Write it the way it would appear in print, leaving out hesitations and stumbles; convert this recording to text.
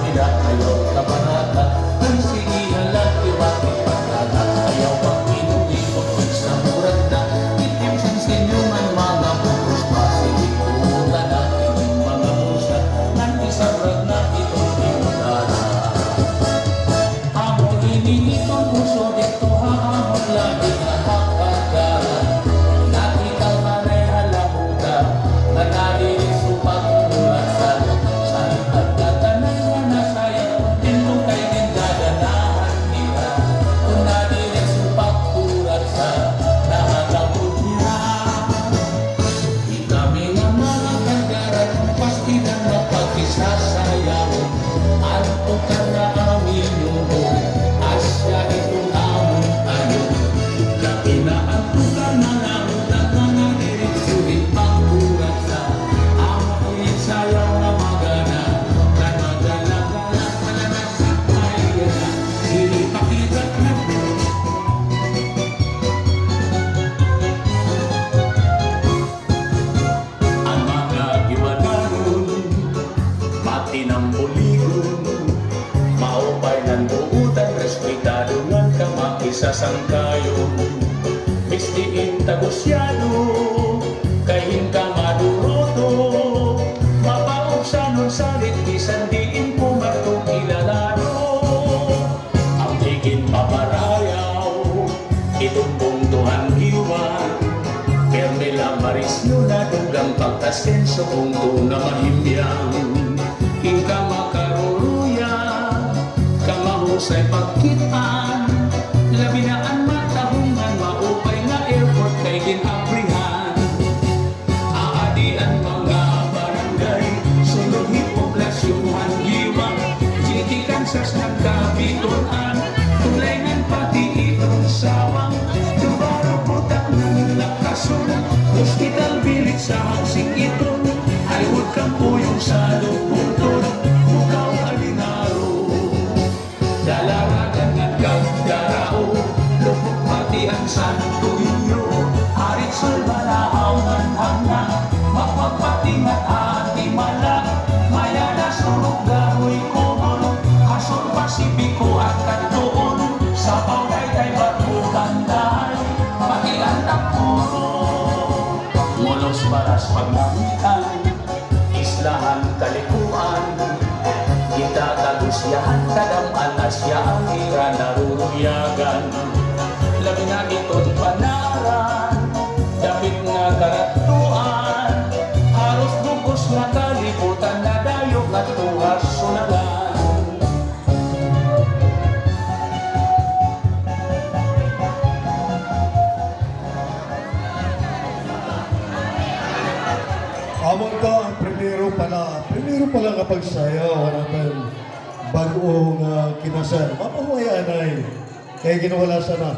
ida ayaw kabarata ay sige halat iwakit pagkala ayaw pang inuwi pagpag sa murag na itim sinsinyuman mga bukos masilig pumunta na ining mga musa nan isarag na itong inudara amon ini itong muso dito haamon lagi na hakagaran nakita manay halamuta na nalilis upang ulasan sa lipat na tanay na nasaya tindong kay nindadanahan niya kung nalilis upang ulasan nakatapot niya di kami nga mga kagaran pastigan na pag-isasayaw anto ka na amin yung asya itong amon ayon laki na ang tuga na naulat na nalilisulit ang urat sa amon sayaw na magana na magala-gala pala na sa kaya na ilipakigat na ang mga giwadaron pati ng buligon maupay ng buutan respetado ng kamakisasangkayon mistiin tagosyado kahin ka maduroto mapaubsanon salit bisan diin pumatong ilalaro ang tigin paparayaw itumbong tuhan giwan Carmela Marisno na dugang pagkasenso kung na mahimbiyang Ingka makaruruya kamahusay pagkitaan labi na ang matahungan maupay na airport kay ginabrihan aadian mga barangay sulod hipoblasyon hanggiwang City Kansas nagkabitunan tulengan pati itong sawang dubaro putak ng lakason hospital bilit sa housing ito ay huwag kang puyong sa luputod mukaw alinaro dalaragan ng kagdarao lupok pati ang santo inyo harit sulbalahaw ng hanga mapagpatingat ati malak maya na surog gahoy kumon hasol pasipiko at kantoon sa pawday kay batukan dahay pakilantak puro molos paras pagnamitan islahan kalikuan kita kagusyahan kadaman asya ang ira naruruyagan labi na ito't panaran dapit nga karatuan halos bukos nga kalibutan na dayok at tuhas sunagan Amon ka ang primero pala kapag sayaw, bagong kinasal. Mapahuayaan ay, kaya ginawala sana.